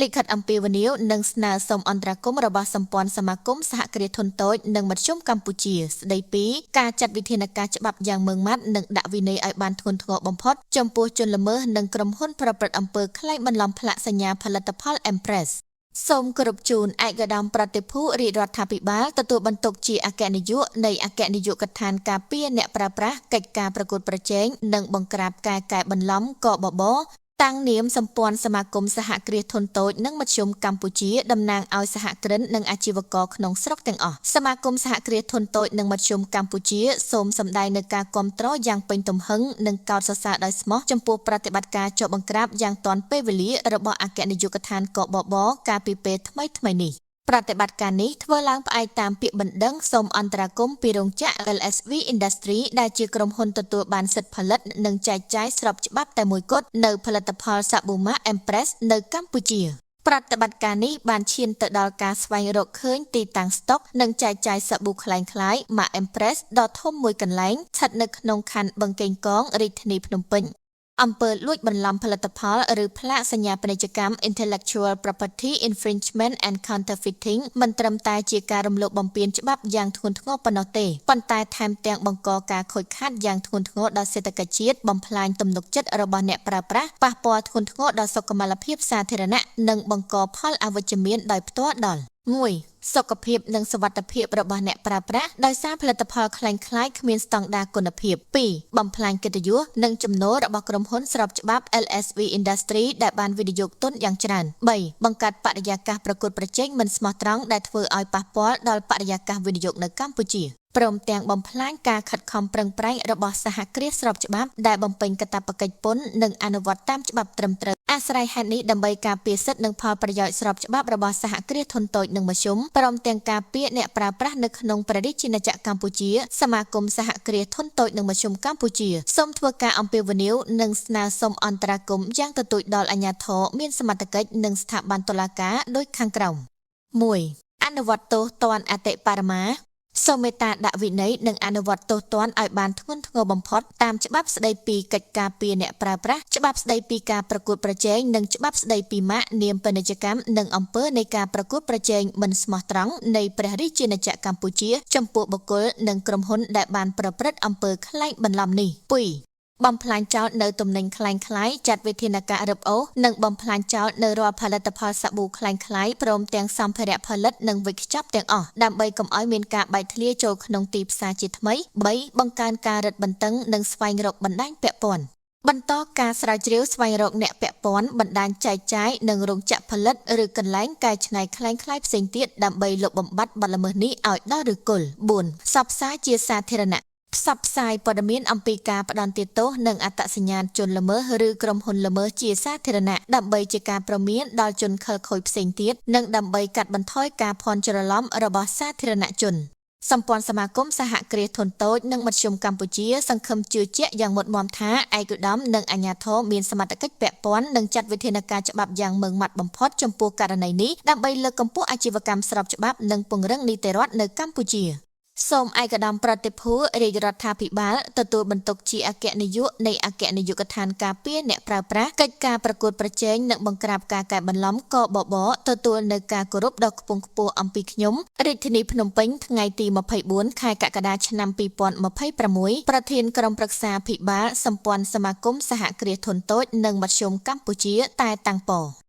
លិខិតអំពាវនាវនិងស្នើសុំអន្តរាគមន៍របស់សម្ព័ន្ធសមាគមសហគ្រាសធុនតូចនិងមធ្យមកម្ពុជាស្ដីពីការចាត់វិធានការច្បាប់យ៉ាងម៉ឺងម៉ាត់និងដាក់វិន័យឲ្យបានធ្ងន់ធ្ងរបំផុតចំពោះជនល្មើសនិងក្រុមហ៊ុនប្រព្រឹត្តអំពើក្លែងបន្លំផ្លាកសញ្ញាផលិតផល Empress សូមគោរពជូនឯកឧត្តមប្រតិភូរាជរដ្ឋាភិបាលទទួលបន្ទុកជាអគ្គនាយកនៃអគ្គនាយកដ្ឋានការពារអ្នកប្រើប្រាស់កិច្ចការប្រកួតប្រជែងនិងបង្ក្រាបការកែបន្លំកបបតាំងនាមសម្ព័ន្ធសមាគមសហគ្រាសធុនតូចនិងមធ្យមកម្ពុជាតំណាងឲ្យសហគ្រិននិងអាជីវករក្នុងស្រុកទាំងអស់សមាគមសហគ្រាសធុនតូចនិងមធ្យមកម្ពុជាសូមសម្ដែងនូវការគាំទ្រយ៉ាងពេញទំហឹងនិងកោតសរសើរដោយស្មោះចំពោះប្រតិបត្តិការចុះបង្ក្រាបយ៉ាងទាន់ពេលវេលារបស់អគ្គនាយកដ្ឋានកបបកាលពីពេលថ្មីនេះប្រតិបត្តិការនេះធ្វើឡើងផ្អែកតាមពាក្យបណ្ដឹងសូមអន្តរាគមន៍ពីរោងចក្រ LSV Industry ដែលជាក្រុមហ៊ុនទទួលបានសិទ្ធិផលិតនិងចែកចាយស្របច្បាប់តែមួយគត់នៅផលិតផលសាប៊ូម៉ា Empress នៅកម្ពុជាប្រតិបត្តិការនេះបានឈានទៅដល់ការស្វែងរកឃើញទីតាំងស្តុកនិងចែកចាយសាប៊ូคล้ายៗម៉ា Empress ដ៏ធំមួយកន្លែងស្ថិតនៅក្នុងខណ្ឌបឹងកេងកងរាជធានីភ្នំពេញអំពើលួចបន្លំផលិតផលឬផ្លាកសញ្ញាពាណិជ្ជកម្ម Intellectual Property Infringement and Counterfeiting មិនត្រឹមតែជាការរំលោភបំពានច្បាប់យ៉ាងធ្ងន់ធ្ងរប៉ុណ្ណោះទេប៉ុន្តែថែមទាំងបង្កការខូចខាតយ៉ាងធ្ងន់ធ្ងរដល់សេដ្ឋកិច្ចជាតិបំផ្លាញទំនុកចិត្តរបស់អ្នកប្រើប្រាស់ប៉ះពាល់ធ្ងន់ធ្ងរដល់សុខុមាលភាពសាធារណៈនិងបង្កផលអវិជ្ជមានដោយផ្ទាល់ដល់ 1. សុខភាពនិងសុវត្ថិភាពរបស់អ្នកប្រើប្រាស់ដោយសារផលិតផលคล้ายៗគ្មានស្តង់ដារគុណភាព 2. បំផ្លាញកិត្តិយសនិងចំណូលរបស់ក្រុមហ៊ុនស្របច្បាប់ LSV Industry ដែលបានវិនិយោគទុនយ៉ាងច្រើន 3. បង្កើតបរិយាកាសប្រកួតប្រជែងមិនស្មោះត្រង់ដែលធ្វើឲ្យប៉ះពាល់ដល់បរិយាកាសវិនិយោគនៅកម្ពុជាព្រមទាំងបំផ្លាញការខិតខំប្រឹងប្រែងរបស់សហគ្រាសស្របច្បាប់ដែលបំពេញកាតព្វកិច្ចពន្ធនិងអនុវត្តតាមច្បាប់ត្រឹមត្រូវអាស្រ័យហេតុនេះដើម្បីការពារសិទ្ធិនិងផលប្រយោជន៍ស្របច្បាប់របស់សហគ្រាសធុនតូចនិងមធ្យមព្រមទាំងការពារអ្នកប្រើប្រាស់នៅក្នុងព្រះរាជាណាចក្រកម្ពុជាសមាគមសហគ្រាសធុនតូចនិងមធ្យមកម្ពុជាសូមធ្វើការអំពាវនាវនិងស្នើសុំអន្តរាគមន៍យ៉ាងទទូចដល់អាជ្ញាធរមានសមត្ថកិច្ចនិងស្ថាប័នតុលាការដូចខាងក្រោម 1. អនុវត្តទោសទណ្ឌអតិបរមាសូមមេត្តាដាក់វិន័យនិងអនុវត្តទោសទណ្ឌឲ្យបានធ្ងន់ធ្ងរបំផុតតាមច្បាប់ស្តីពីកិច្ចការពារអ្នកប្រើប្រាស់ច្បាប់ស្តីពីការប្រកួតប្រជែងនិងច្បាប់ស្តីពីម៉ាកនាមពាណិជ្ជកម្មនិងអំពើនៃការប្រកួតប្រជែងមិនស្មោះត្រង់នៃព្រះរាជាណាចក្រកម្ពុជាចំពោះបុគ្គលនិងក្រុមហ៊ុនដែលបានប្រព្រឹត្តអំពើក្លែងបន្លំនេះ 2. បំផ្លាញចោលនៅទំនិញคล้ายៗចាត់វិធានការរឹបអូសនិងបំផ្លាញចោលនៅរាល់ផលិតផលសាប៊ូคล้ายៗព្រមទាំងសម្ភារៈផលិតនិងវេចខ្ចប់ទាំងអស់ដើម្បីកុំឲ្យមានការបែកធ្លាយចូលក្នុងទីផ្សារជាថ្មី 3. បង្កើនការរឹតបន្តឹងនិងស្វែងរកបណ្ដាញពាក់ព័ន្ធបន្តការស្រាវជ្រាវស្វែងរកអ្នកពាក់ព័ន្ធបណ្ដាញចែកចាយនិងរោងចក្រផលិតឬកន្លែងកែច្នៃคล้ายៗផ្សេងទៀតដើម្បីលុបបំបាត់បទល្មើសនេះឲ្យដល់ឫសគល់ 4. ផ្សព្វផ្សាយជាសាធារណៈផ្សព្វផ្សាយព័ត៌មានអំពីការផ្ដន្ទាទោសនិងអត្តសញ្ញាណជនល្មើសឬក្រុមហ៊ុនល្មើសជាសាធារណៈដើម្បីជាការព្រមានដល់ជនខិលខូចផ្សេងទៀតនិងដើម្បីកាត់បន្ថយការភ័ន្តច្រឡំរបស់សាធារណជនសម្ព័ន្ធសមាគមសហគ្រាសធុនតូចនិងមធ្យមកម្ពុជាសង្ឃឹមជឿជាក់យ៉ាងមុតមាំថាឯកឧត្តមនិងអាជ្ញាធរមានសមត្ថកិច្ចពាក់ព័ន្ធនិងចាត់វិធានការច្បាប់យ៉ាងម៉ឺងម៉ាត់បំផុតចំពោះករណីនេះដើម្បីលើកកម្ពស់អាជីវកម្មស្របច្បាប់និងពង្រឹងនីតិរដ្ឋនៅកម្ពុជាសូមឯកឧត្តមប្រតិភូរាជរដ្ឋាភិបាលទទួលបន្ទុកជាអគ្គនាយកនៃអគ្គនាយកដ្ឋានការពារអ្នកប្រើប្រាស់កិច្ចការប្រកួតប្រជែងនិងបង្ក្រាបការកែបន្លំកបបទទួលនៅការគោរពដ៏ខ្ពង់ខ្ពស់អំពីខ្ញុំរាជធានីភ្នំពេញថ្ងៃទី24ខែកក្កដាឆ្នាំ2026ប្រធានក្រុមប្រឹក្សាភិបាលសម្ព័ន្ធសមាគមសហគ្រាសធុនតូចនិងមធ្យមកម្ពុជាតែតាំងព